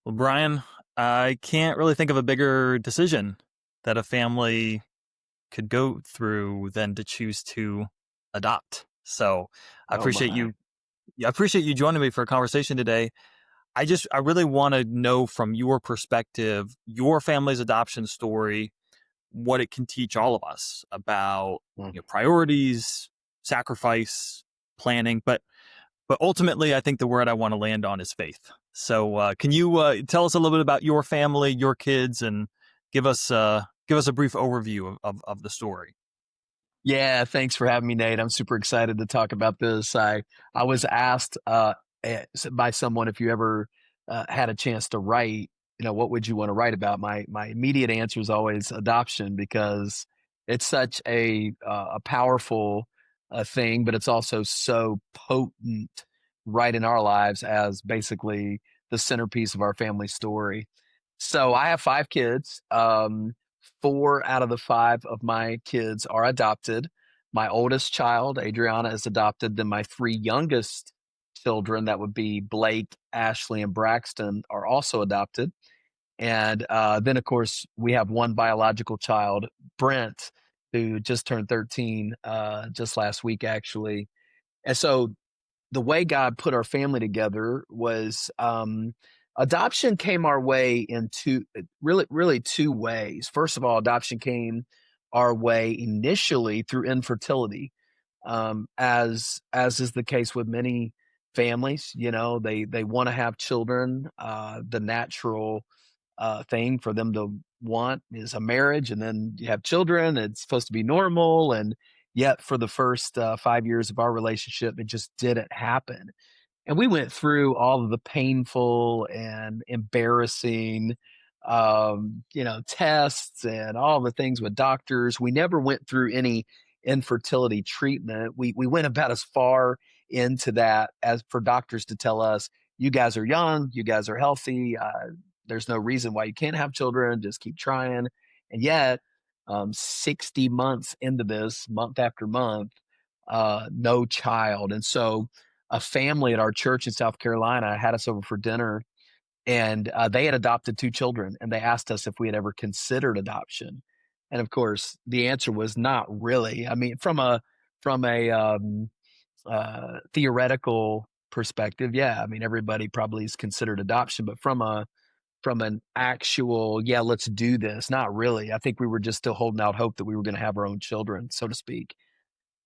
Well, Brian, I can't really think of a bigger decision that a family could go through than to choose to adopt. So I Oh appreciate my. you. I appreciate you joining me for a conversation today. I really want to know from your perspective, your family's adoption story, what it can teach all of us about Mm. priorities, sacrifice, planning, but ultimately, I think the word I want to land on is faith. So, can you tell us a little bit about your family, your kids, and give us a brief overview of the story? Yeah, thanks for having me, Nate. I'm super excited to talk about this. I was asked by someone if you ever had a chance to write, what would you want to write about? My immediate answer is always adoption because it's such a powerful thing, but it's also so potent right in our lives as basically the centerpiece of our family story. So I have five kids. Four out of the five of my kids are adopted. My oldest child, Adriana, is adopted. Then my three youngest children, that would be Blake, Ashley, and Braxton, are also adopted. And then, of course, we have one biological child, Brent, who just turned 13 just last week, actually. And so the way God put our family together was adoption came our way in really two ways. First of all, adoption came our way initially through infertility, as is the case with many families. They want to have children. The natural thing for them to want is a marriage, and then you have children. It's supposed to be normal, and yet for the first 5 years of our relationship, it just didn't happen. And we went through all of the painful and embarrassing, tests and all the things with doctors. We never went through any infertility treatment. We went about as far into that as for doctors to tell us, you guys are young, you guys are healthy. There's no reason why you can't have children. Just keep trying. And yet, 60 months into this, month after month, no child. And so a family at our church in South Carolina had us over for dinner, and they had adopted two children, and they asked us if we had ever considered adoption. And of course, the answer was not really. I mean, from a theoretical perspective, yeah. I mean, everybody probably has considered adoption, but from an actual, yeah, let's do this, not really. I think we were just still holding out hope that we were going to have our own children, so to speak.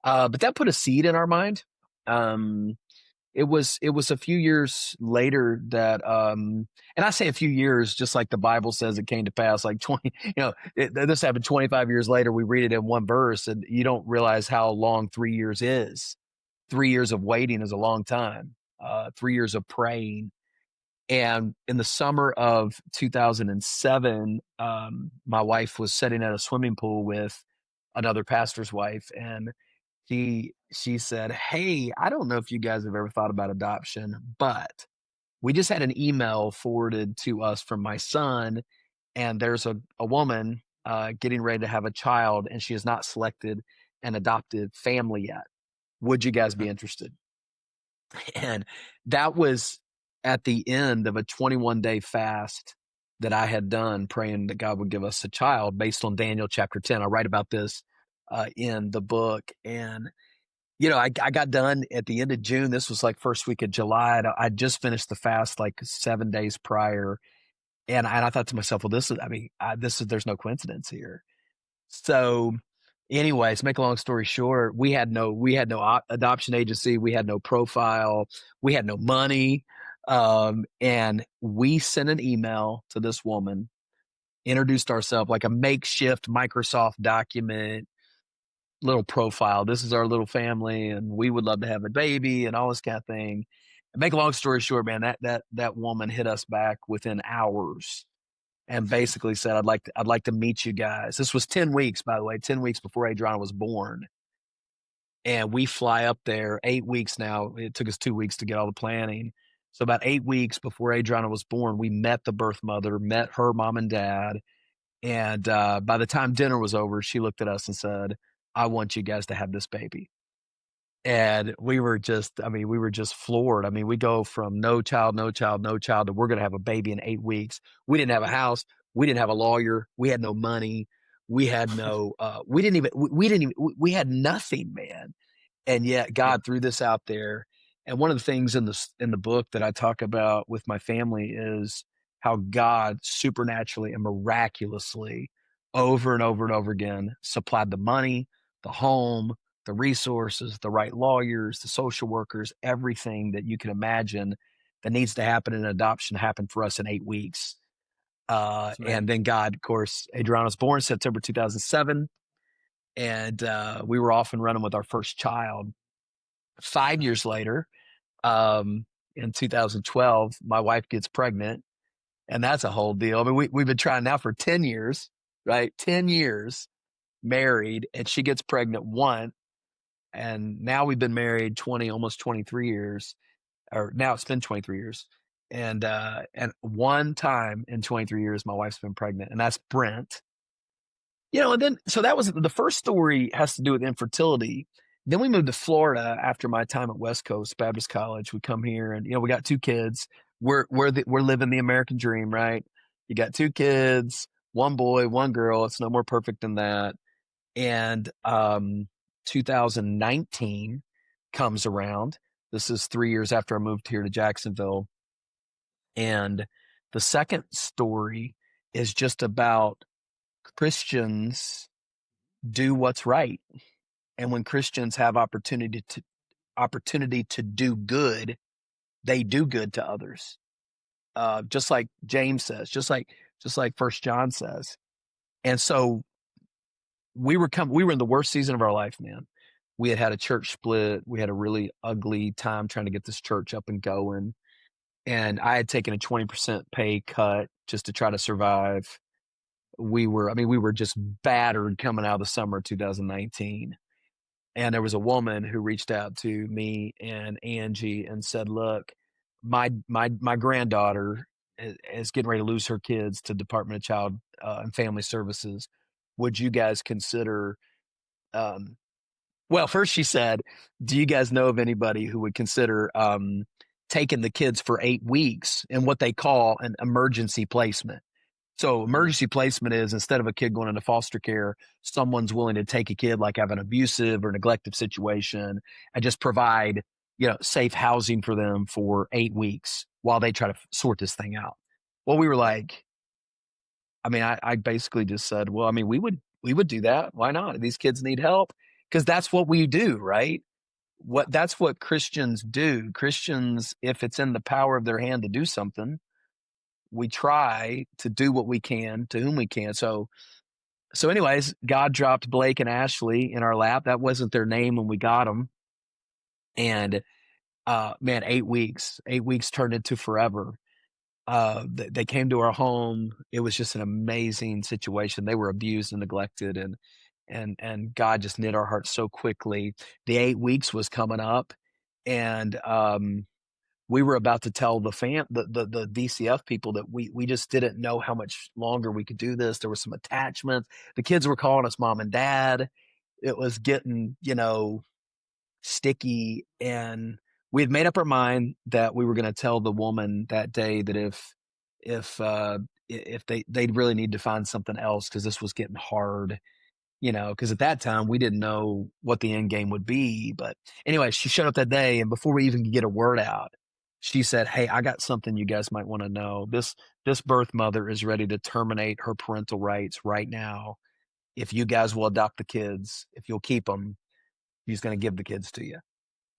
But that put a seed in our mind. Um, it was a few years later that and I say a few years just like the Bible says it came to pass, like 20, this happened 25 years later. We read it in one verse, and you don't realize how long 3 years is. 3 years of waiting is a long time. 3 years of praying. And in the summer of 2007, my wife was sitting at a swimming pool with another pastor's wife, and she said, "Hey, I don't know if you guys have ever thought about adoption, but we just had an email forwarded to us from my son, and there's a woman getting ready to have a child, and she has not selected an adopted family yet. Would you guys be interested?" And that was at the end of a 21-day fast that I had done, praying that God would give us a child based on Daniel chapter 10. I write about this in the book. And I got done at the end of June. This was like first week of July. I just finished the fast like 7 days prior. And I thought to myself, well, there's no coincidence here. So anyways, make a long story short, we had no adoption agency. We had no profile. We had no money. And we sent an email to this woman, introduced ourselves like a makeshift Microsoft document, little profile. This is our little family, and we would love to have a baby and all this kind of thing. And make a long story short, man, that woman hit us back within hours and basically said, I'd like to meet you guys. This was 10 weeks, by the way, 10 weeks before Adriana was born. And we fly up there 8 weeks now. It took us 2 weeks to get all the planning. So about 8 weeks before Adriana was born, we met the birth mother, met her mom and dad. And by the time dinner was over, she looked at us and said, I want you guys to have this baby. And we were just floored. I mean, we go from no child, no child, no child to we're going to have a baby in 8 weeks. We didn't have a house. We didn't have a lawyer. We had no money. We had no, we didn't even, we had nothing, man. And yet Yeah. God threw this out there. And one of the things in the book that I talk about with my family is how God supernaturally and miraculously over and over and over again supplied the money, the home, the resources, the right lawyers, the social workers, everything that you can imagine that needs to happen in adoption happened for us in 8 weeks. That's And amazing. then God, of course, Adriana was born September 2007, and we were off and running with our first child. 5 years later, um, in 2012, my wife gets pregnant, and that's a whole deal. I mean, we've been trying now for 10 years, right? 10 years married, and she gets pregnant once. And now we've been married 20, almost 23 years, or now it's been 23 years. And one time in 23 years, my wife's been pregnant, and that's Brent. And then so that was the first story has to do with infertility. Then we moved to Florida after my time at West Coast Baptist College. We come here, and we got two kids. We're living the American dream, right? You got two kids, one boy, one girl. It's no more perfect than that. And 2019 comes around. This is 3 years after I moved here to Jacksonville. And the second story is just about Christians do what's right. And when Christians have opportunity to do good, they do good to others. Just like James says, just like First John says. And so we were in the worst season of our life, man. We had a church split. We had a really ugly time trying to get this church up and going. And I had taken a 20% pay cut just to try to survive. We were just battered coming out of the summer of 2019. And there was a woman who reached out to me and Angie and said, "Look, my granddaughter is getting ready to lose her kids to Department of Child and Family Services. Would you guys consider?" Um, well, first she said, "Do you guys know of anybody who would consider taking the kids for 8 weeks in what they call an emergency placement?" So Mm-hmm. emergency placement is instead of a kid going into foster care, someone's willing to take a kid like have an abusive or neglective situation and just provide, safe housing for them for 8 weeks while they try to sort this thing out. Well, we were Yeah. like, I basically just said, well, we would do that. Why not? These kids need help because that's what we do, right? Yeah. That's what Christians do. Christians, if it's in the power of their hand to do something, we try to do what we can to whom we can. So anyways, God dropped Blake and Ashley in our lap. That wasn't their name when we got them. And man, 8 weeks turned into forever. They came to our home. It was just an amazing situation. They were abused and neglected, and God just knit our hearts so quickly. The 8 weeks was coming up, and we were about to tell the DCF people that we just didn't know how much longer we could do this. There was some attachments. The kids were calling us mom and dad. It was getting, sticky, and we had made up our mind that we were going to tell the woman that day that if if they'd really need to find something else because this was getting hard, because at that time we didn't know what the end game would be. But anyway, she showed up that day, and before we even could get a word out, she said, "Hey, I got something you guys might want to know. This birth mother is ready to terminate her parental rights right now. If you guys will adopt the kids, if you'll keep them, she's going to give the kids to you."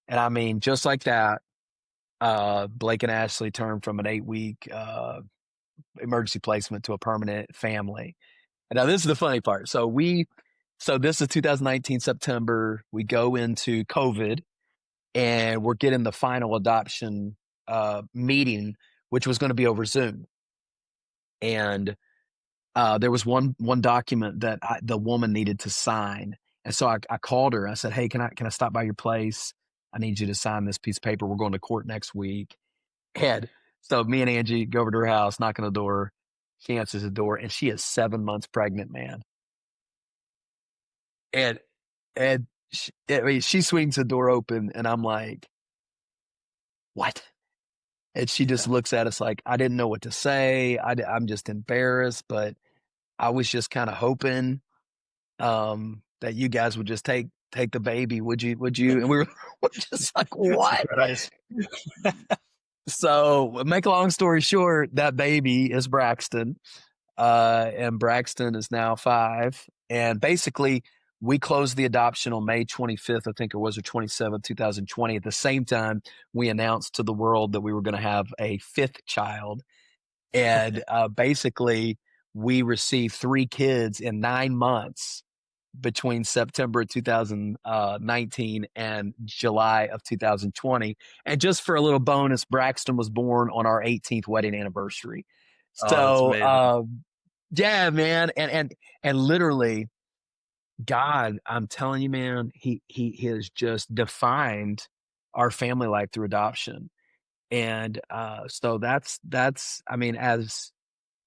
And I mean, just like that, Blake and Ashley turned from an 8 week emergency placement to a permanent family. And now this is the funny part. So this is 2019 September. We go into COVID, and we're getting the final adoption meeting, which was going to be over Zoom. And there was one document that the woman needed to sign, and so I called her. I said, "Hey, can I stop by your place? I need you to sign this piece of paper. We're going to court next week." And so me and Angie go over to her house, knock on the door. She answers the door, and she is 7 months pregnant, man. And and I mean, she swings the door open and I'm like, what? And she just Yeah. looks at us like, I didn't know what to say. I'm just embarrassed, but I was just kind of hoping that you guys would just take the baby. Would you? Would you? And we were, we're just like, what? Surprise. So, make a long story short, that baby is Braxton, and Braxton is now 5. And basically, we closed the adoption on May 25th, I think it was, or 27th, 2020. At the same time, we announced to the world that we were going to have a 5th child. And basically, we received 3 kids in 9 months between September 2019 and July of 2020. And just for a little bonus, Braxton was born on our 18th wedding anniversary. Oh, that's So, amazing. yeah, man, and literally, God, I'm telling you, man, he has just defined our family life through adoption. And so that's I mean, as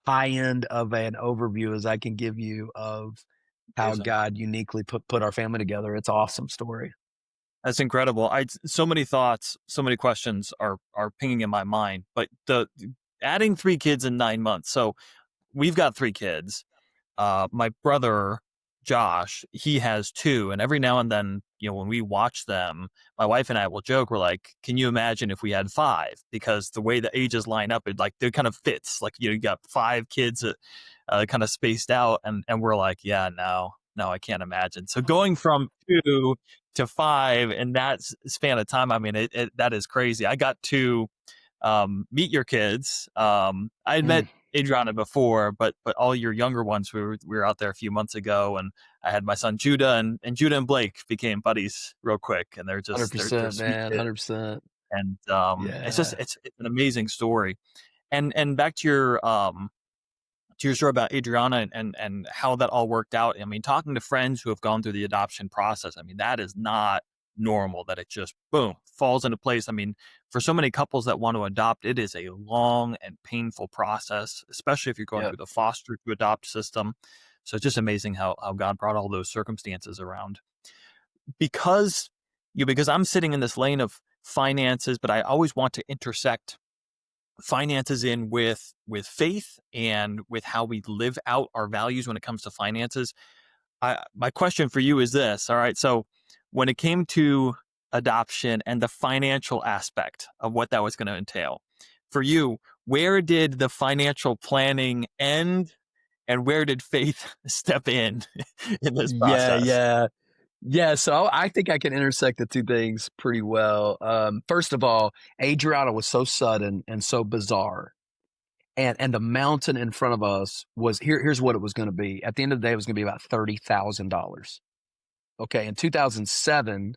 high end of an overview as I can give you of how Amazing. God uniquely put our family together. It's an awesome story. That's incredible. I so many thoughts, so many questions are pinging in my mind. But the adding 3 kids in 9 months. So we've got 3 kids. My brother Josh, he has 2, and every now and then, when we watch them, my wife and I will joke. We're like, "Can you imagine if we had 5?" Because the way the ages line up, it like they kind of fits. Like you got 5 kids, kind of spaced out, and we're like, "Yeah, no, no, I can't imagine." So going from 2 to 5 in that span of time, I mean, that is crazy. I got to meet your kids. I had met Mm, Adriana before, but all your younger ones, we were out there a few months ago, and I had my son Judah, and Judah and Blake became buddies real quick, and they're 100%, sweet man, kids, 100%. and it's just Yeah. it's an amazing story. And back to your story about Adriana and how that all worked out. I mean, talking to friends who have gone through the adoption process, I mean, that is not normal that it just boom falls into place. I mean, for so many couples that want to adopt, it is a long and painful process, especially if you're going Yep. through the foster to adopt system. So it's just amazing how God brought all those circumstances around. Because because I'm sitting in this lane of finances, but I always want to intersect finances in with faith and with how we live out our values when it comes to finances. My question for you is this. All right. So when it came to adoption and the financial aspect of what that was going to entail for you, where did the financial planning end and where did faith step in this Yeah, process? yeah. Yeah, so I think I can intersect the 2 things pretty well. First of all, Adriana was so sudden and so bizarre, and the mountain in front of us was here's what it was gonna be. At the end of the day, it was gonna be about $30,000. Okay, in 2007,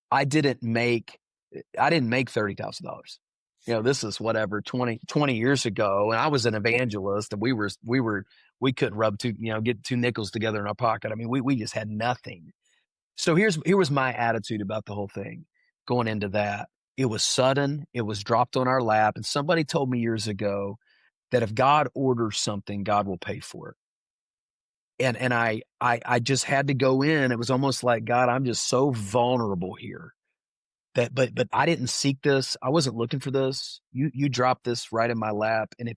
I didn't make I didn't make $30,000. This is whatever 20 years ago, and I was an evangelist, and we couldn't rub 2, get 2 nickels together in our pocket. I mean, we just had nothing. So here was my attitude about the whole thing going into that. It was sudden, it was dropped on our lap, and somebody told me years ago that if God orders something, God will pay for it. And I just had to go in. It was almost like, God, I'm just so vulnerable here that but I didn't seek this. I wasn't looking for this. You dropped this right in my lap. And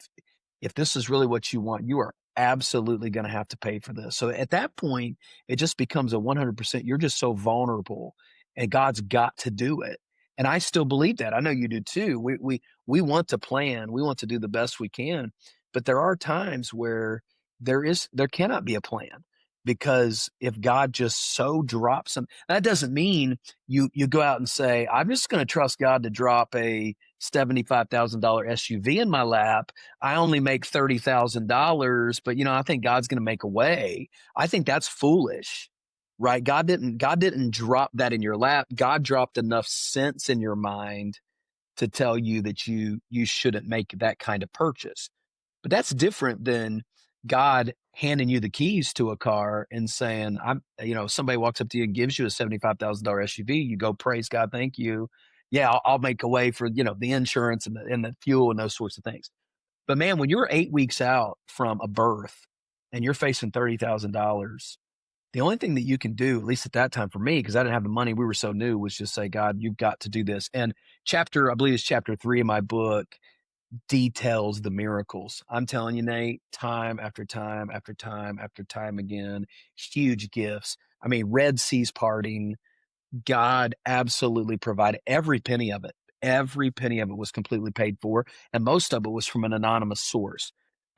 if this is really what you want, you are absolutely going to have to pay for this. So at that point, it just becomes a 100%. You're just so vulnerable, and God's got to do it. And I still believe that. I know you do too. We want to plan. We want to do the best we can, but there are times where there cannot be a plan, because if God just so drops them, that doesn't mean you go out and say, I'm just going to trust God to drop a $75,000 SUV in my lap. I only make $30,000, but I think God's going to make a way. I think that's foolish, right? God didn't drop that in your lap. God dropped enough sense in your mind to tell you that you shouldn't make that kind of purchase. But that's different than God handing you the keys to a car and saying, somebody walks up to you and gives you a $75,000 SUV. You go, praise God, thank you. Yeah, I'll make a way for, the insurance and the fuel and those sorts of things. But man, when you're 8 weeks out from a birth and you're facing $30,000, The only thing that you can do, at least at that time for me, because I didn't have the money, we were so new, was just say, God, you've got to do this. And I believe it's chapter 3 of my book, details the miracles. I'm telling you, Nate, time after time after time after time again, huge gifts. I mean, Red Seas parting, God absolutely provided every penny of it. Every penny of it was completely paid for, and most of it was from an anonymous source.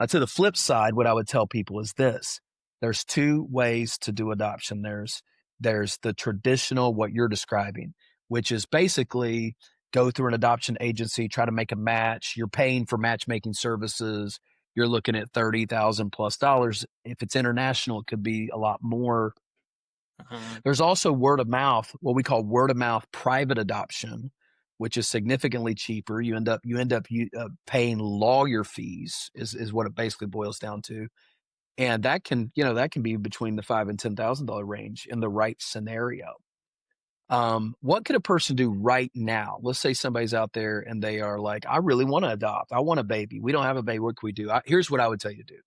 To the flip side, what I would tell people is this: there's two ways to do adoption. There's the traditional, what you're describing, which is basically go through an adoption agency, try to make a match. You're paying for matchmaking services. You're looking at $30,000 plus. If it's international, it could be a lot more. Mhm. There's also word of mouth, what we call word of mouth private adoption, which is significantly cheaper. You end up paying lawyer fees is what it basically boils down to, and that can be between the $5,000 and $10,000 range in the right scenario. What could a person do right now? Let's say somebody's out there and they are like, I really want to adopt. I want a baby. We don't have a baby. What can we do? Here's what I would tell you to do.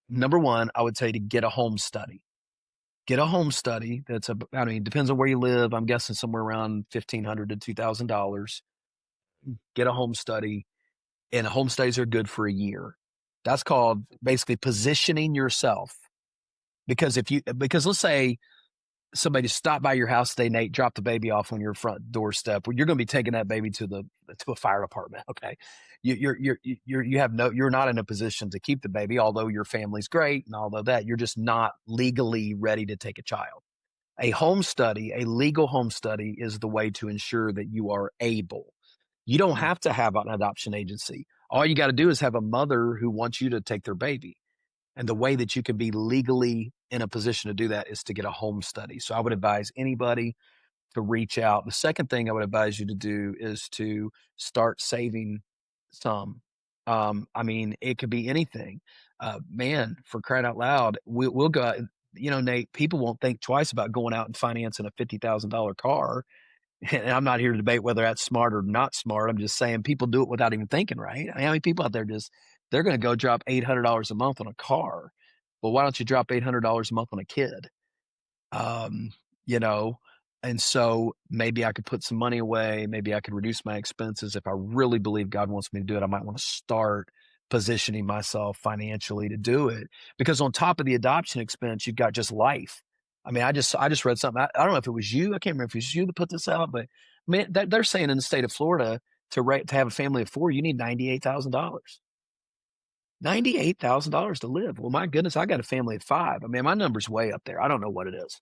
Number one, I would tell you to get a home study. Get a home study I mean, depends on where you live. I'm guessing somewhere around $1,500 to $2,000. Get a home study, and home studies are good for a year. That's called basically positioning yourself. Because let's say somebody stopped by your house today, Nate, dropped the baby off on your front doorstep. Well, you're going to be taking that baby to a fire department. Okay, you're not in a position to keep the baby, although your family's great and although that you're just not legally ready to take a child. A legal home study is the way to ensure that you are able. You don't Mm. have to have an adoption agency. All you got to do is have a mother who wants you to take their baby. And the way that you can be legally in a position to do that is to get a home study. So I would advise anybody to reach out. The second thing I would advise you to do is to start saving some. I mean, it could be anything. Man, for crying out loud, we'll go. Nate, people won't think twice about going out and financing a $50,000 car. And I'm not here to debate whether that's smart or not smart. I'm just saying people do it without even thinking, right? I mean, how many people out there they're going to go drop $800 a month on a car? Well, why don't you drop $800 a month on a kid? um, you know, and so maybe I could put some money away. Maybe I could reduce my expenses. If I really believe God wants me to do it, I might want to start positioning myself financially to do it. Because on top of the adoption expense, you've got just life. I mean, I just read something. I don't know if it was you. I can't remember if it was you that put this out, but man, they're saying in the state of Florida to have a family of four, you need $98,000. $98,000 to live. Well, my goodness, I got a family of five. I mean, my number's way up there. I don't know what it is.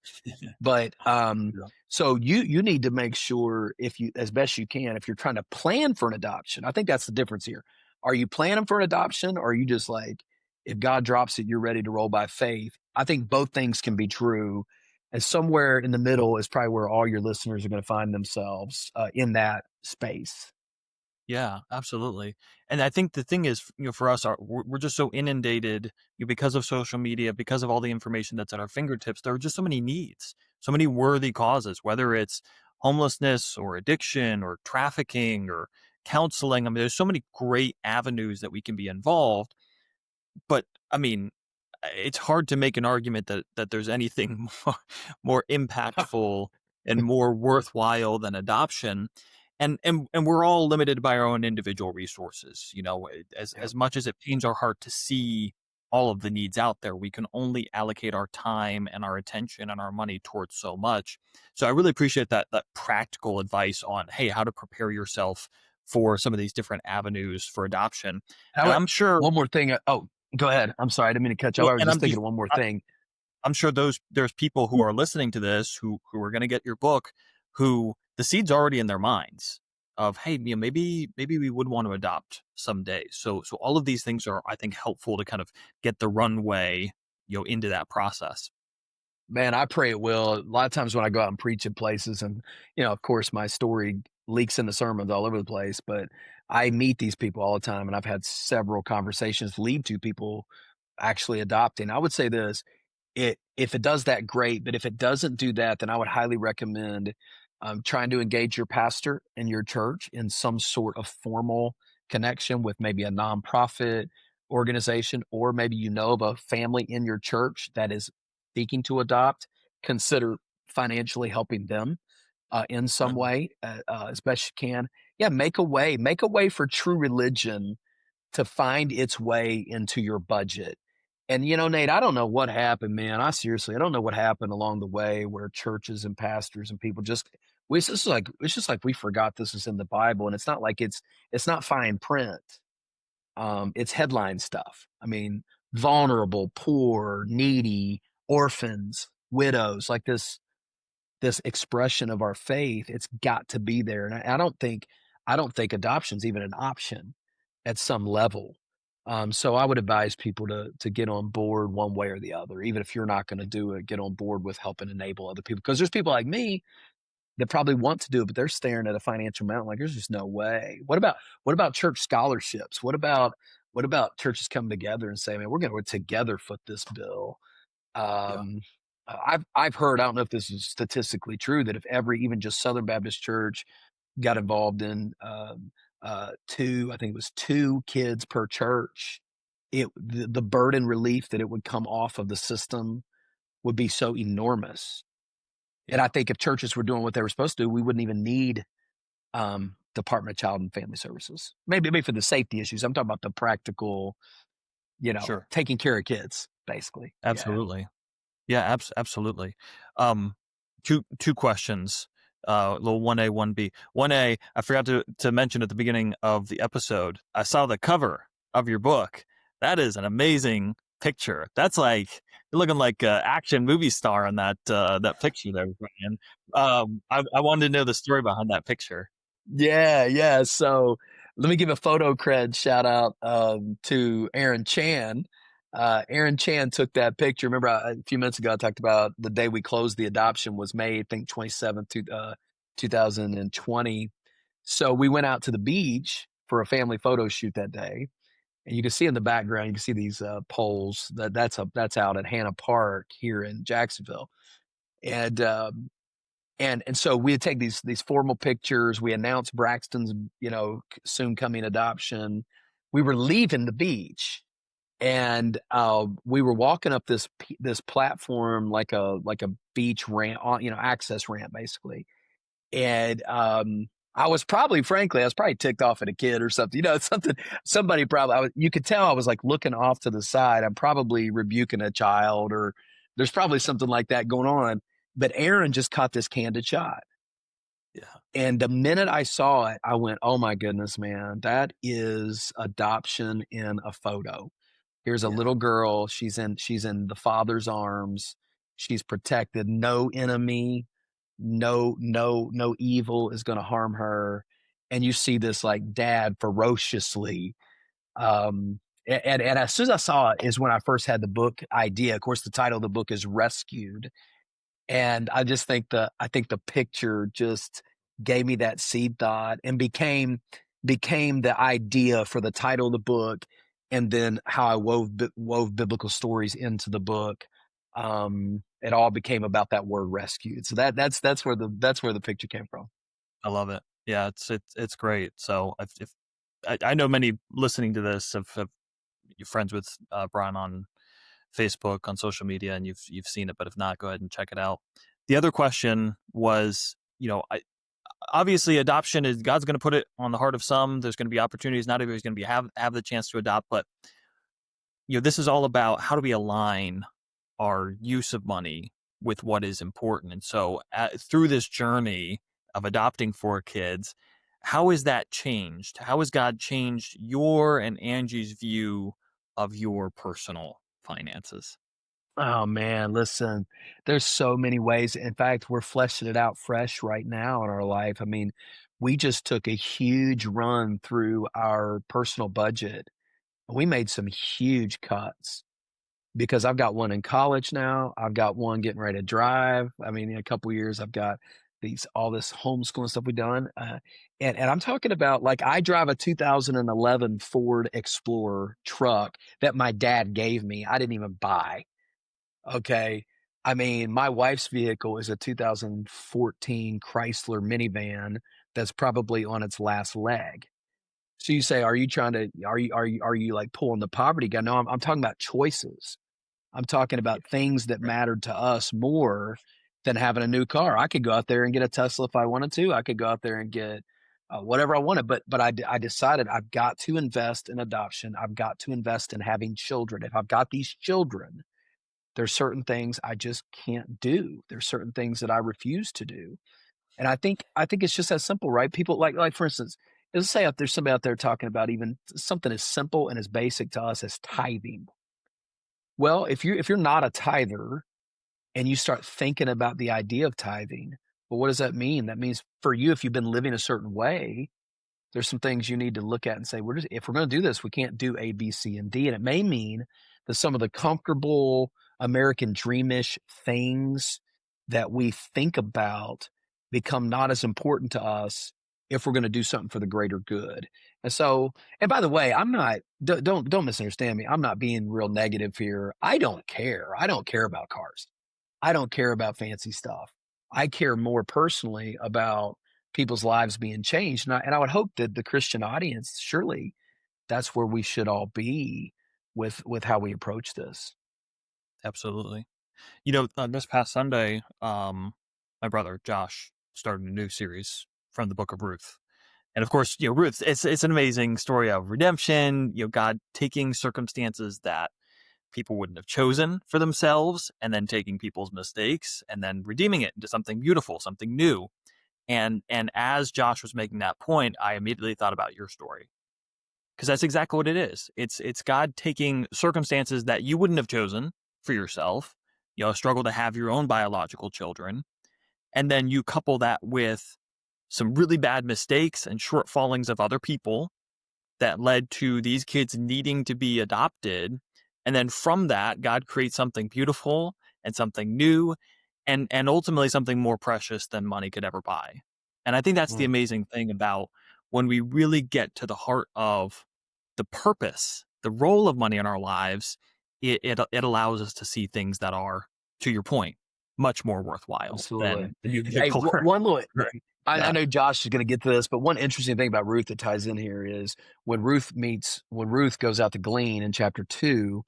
But Yeah. so you need to make sure, if you, as best you can, if you're trying to plan for an adoption, I think that's the difference here. Are you planning for an adoption, or are you just like, if God drops it, you're ready to roll by faith? I think both things can be true, and somewhere in the middle is probably where all your listeners are going to find themselves in that space. Yeah, absolutely. And I think the thing is, for us, we're just so inundated, because of social media, because of all the information that's at our fingertips. There are just so many needs, so many worthy causes, whether it's homelessness or addiction or trafficking or counseling. I mean, there's so many great avenues that we can be involved. But I mean, it's hard to make an argument that there's anything more impactful and more worthwhile than adoption. And we're all limited by our own individual resources. As Yep. much as it pains our heart to see all of the needs out there, we can only allocate our time and our attention and our money towards so much. So I really appreciate that practical advice on, hey, how to prepare yourself for some of these different avenues for adoption. And How I'm sure One more thing. Oh, go ahead. I'm sorry, I didn't mean to cut you off. well, I was and just thinking of one more thing. I'm sure there's people who are listening to this who are going to get your book, who the seed's already in their minds of, hey, maybe we would want to adopt someday. So all of these things are, I think, helpful to kind of get the runway, into that process. Man, I pray it will. A lot of times when I go out and preach in places, and of course, my story leaks into sermons all over the place, but I meet these people all the time, and I've had several conversations lead to people actually adopting. I would say this: if it does that, great. But if it doesn't do that, then I would highly recommend trying to engage your pastor and your church in some sort of formal connection with maybe a nonprofit organization, or maybe of a family in your church that is seeking to adopt, consider financially helping them in some Mhm. way, as best you can. Yeah, make a way for true religion to find its way into your budget. And Nate, I don't know what happened, man. I don't know what happened along the way where churches and pastors and people just it's just like we forgot this is in the Bible, and it's not like it's not fine print. It's headline stuff. I mean, vulnerable, poor, needy, orphans, widows, like this expression of our faith. It's got to be there, and I don't think adoption's even an option at some level. So I would advise people to get on board one way or the other, even if you're not going to do it. Get on board with helping enable other people, because there's people like me that probably want to do it, but they're staring at a financial mountain like there's just no way. What about church scholarships? What about churches coming together and saying, man, we're going to together foot this bill? Yeah. Um, I've heard, I don't know if this is statistically true, that if every even just Southern Baptist Church got involved in I think it was two kids per church, the burden relief that it would come off of the system would be so enormous. And I Yeah. think if churches were doing what they were supposed to do, we wouldn't even need Department of Child and Family Services. Maybe for the safety issues. I'm talking about the practical, Sure. taking care of kids, basically. Yeah. Absolutely. Yeah, absolutely. Um, two questions. Little 1A, 1B. 1A, I forgot to mention at the beginning of the episode, I saw the cover of your book. That is an amazing picture. That's like you're looking like an action movie star in that picture there, Brian. I wanted to know the story behind that picture. Yeah, yeah. So let me give a photo cred shout out to Aaron Chan. Aaron Chan took that picture. Remember, a few minutes ago, I talked about the day we closed the adoption was May, I think, 27th, 2020. So we went out to the beach for a family photo shoot that day. And you can see in the background, you can see these poles. That's out at Hannah Park here in Jacksonville. And and so we'd take these formal pictures. We announced Braxton's soon coming adoption. We were leaving the beach, and we were walking up this platform, like a beach ramp, access ramp basically. And I was probably, frankly, I was probably ticked off at a kid or something. Something somebody probably. You could tell I was like looking off to the side. I'm probably rebuking a child, or there's probably something like that going on. But Aaron just caught this candid shot. Yeah. And the minute I saw it, I went, "Oh my goodness, man, that is adoption in a photo." Here's a Yeah. little girl. She's in the father's arms. She's protected. No enemy, no evil is going to harm her. And you see this like dad ferociously. And as soon as I saw it is when I first had the book idea. Of course, the title of the book is Rescued, and I think the picture just gave me that seed thought and became the idea for the title of the book, and then how I wove biblical stories into the book. It all became about that word rescued. So that's where the picture came from. I love it. Yeah, it's great. So if I know many listening to this have you're friends with Brian on Facebook, on social media, and you've seen it. But if not, go ahead and check it out. The other question was, obviously adoption is God's going to put it on the heart of some. There's going to be opportunities. Not everybody's going to be have the chance to adopt, but this is all about how do we align our use of money with what is important. And so, through this journey of adopting four kids, how has that changed? How has God changed your and Angie's view of your personal finances? Oh man, listen, there's so many ways. In fact, we're fleshing it out fresh right now in our life. I mean, we just took a huge run through our personal budget. We made some huge cuts because I've got one in college now. I've got one getting ready to drive. I mean, in a couple years, I've got all this homeschooling stuff we've done. And I'm talking about, like, I drive a 2011 Ford Explorer truck that my dad gave me. I didn't even buy. Okay. I mean, my wife's vehicle is a 2014 Chrysler minivan that's probably on its last leg. So you say, are you like pulling the poverty guy? No, I'm talking about choices. I'm talking Yeah, about things that right. mattered to us more than having a new car. I could go out there and get a Tesla if I wanted to. I could go out there and get whatever I wanted. But I decided I've got to invest in adoption. I've got to invest in having children. If I've got these children, there's certain things I just can't do. There's certain things that I refuse to do. And I think it's just that simple, right? People like for instance, let's say if there's somebody out there talking about even something as simple and as basic to us as tithing. Well, if you're not a tither and you start thinking about the idea of tithing, well, what does that mean? That means for you, if you've been living a certain way, there's some things you need to look at and say, if we're going to do this, we can't do A, B, C, and D. And it may mean that some of the comfortable American dreamish things that we think about become not as important to us if we're going to do something for the greater good. And so, and by the way, I'm not, don't misunderstand me. I'm not being real negative here. I don't care. I don't care about cars. I don't care about fancy stuff. I care more personally about people's lives being changed. And I would hope that the Christian audience, surely that's where we should all be with how we approach this. Absolutely. This past Sunday, my brother Josh started a new series from the Book of Ruth, and of course, Ruth. It's an amazing story of redemption. God taking circumstances that people wouldn't have chosen for themselves, and then taking people's mistakes, and then redeeming it into something beautiful, something new. And as Josh was making that point, I immediately thought about your story because that's exactly what it is. It's God taking circumstances that you wouldn't have chosen for yourself, a struggle to have your own biological children, and then you couple that with some really bad mistakes and shortfallings of other people that led to these kids needing to be adopted. And then from that, God creates something beautiful and something new and ultimately something more precious than money could ever buy. And I think that's the Mm, amazing thing about when we really get to the heart of the purpose, the role of money in our lives, it allows us to see things that are, to your point, much more worthwhile absolutely. than the unique Hey, core. one little, Right. I Yeah. know Josh is going to get to this, but one interesting thing about Ruth that ties in here is when Ruth goes out to glean in chapter 2.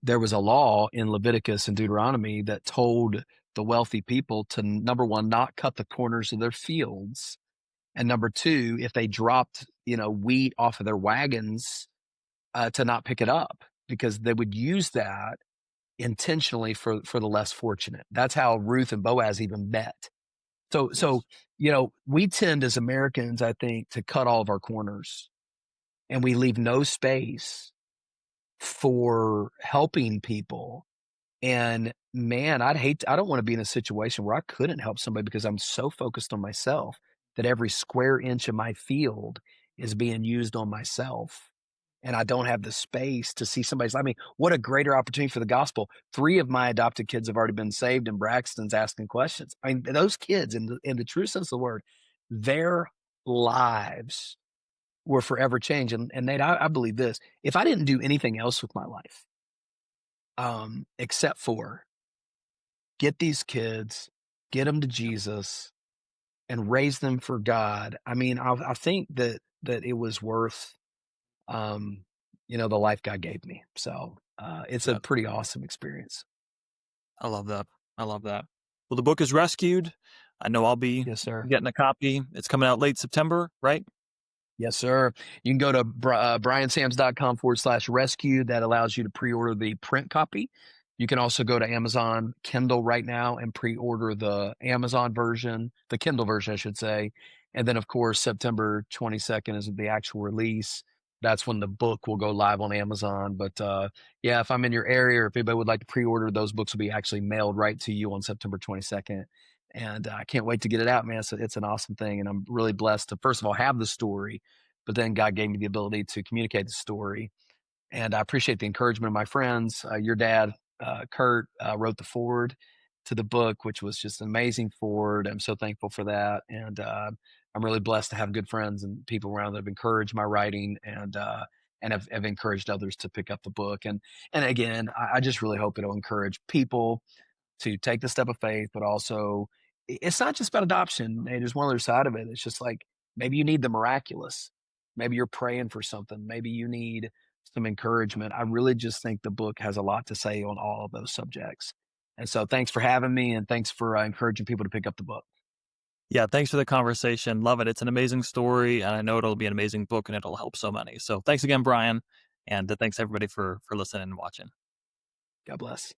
There was a law in Leviticus and Deuteronomy that told the wealthy people to, number one, not cut the corners of their fields, and number two, if they dropped wheat off of their wagons, to not pick it up because they would use that intentionally for the less fortunate. That's how Ruth and Boaz even met. So Yes. we tend as Americans, I think, to cut all of our corners, and we leave no space for helping people. And man, I don't want to be in a situation where I couldn't help somebody because I'm so focused on myself that every square inch of my field is being used on myself. And I don't have the space to see somebody's. I mean, what a greater opportunity for the gospel. 3 of my adopted kids have already been saved, and Braxton's asking questions. I mean, those kids, in the true sense of the word, their lives were forever changed. And Nate, I believe this: if I didn't do anything else with my life, except for get these kids, get them to Jesus, and raise them for God. I mean, I think that it was worth, um, the life God gave me. So it's a Yeah. pretty awesome experience. I love that. I love that. Well, the book is rescued. I know I'll be Yes, sir. getting a copy. It's coming out late September, right? Yes, sir. You can go to bryansams.com/rescue. That allows you to pre-order the print copy. You can also go to Amazon Kindle right now and pre-order the Amazon version, the Kindle version, I should say. And then, of course, September 22nd is the actual release. That's when the book will go live on Amazon. But yeah, if I'm in your area or if anybody would like to pre-order, those books will be actually mailed right to you on September 22nd. And I can't wait to get it out, man. So it's an awesome thing. And I'm really blessed to, first of all, have the story, but then God gave me the ability to communicate the story. And I appreciate the encouragement of my friends. Your dad, Kurt, wrote the foreword to the book, which was just an amazing foreword. I'm so thankful for that. And I'm really blessed to have good friends and people around that have encouraged my writing and have encouraged others to pick up the book. And again, I just really hope it'll encourage people to take the step of faith, but also it's not just about adoption. There's one other side of it. It's just like maybe you need the miraculous. Maybe you're praying for something. Maybe you need some encouragement. I really just think the book has a lot to say on all of those subjects. And so thanks for having me, and thanks for encouraging people to pick up the book. Yeah, thanks for the conversation. Love it. It's an amazing story, and I know it'll be an amazing book, and it'll help so many. So thanks again, Bryan, and thanks everybody for listening and watching. God bless.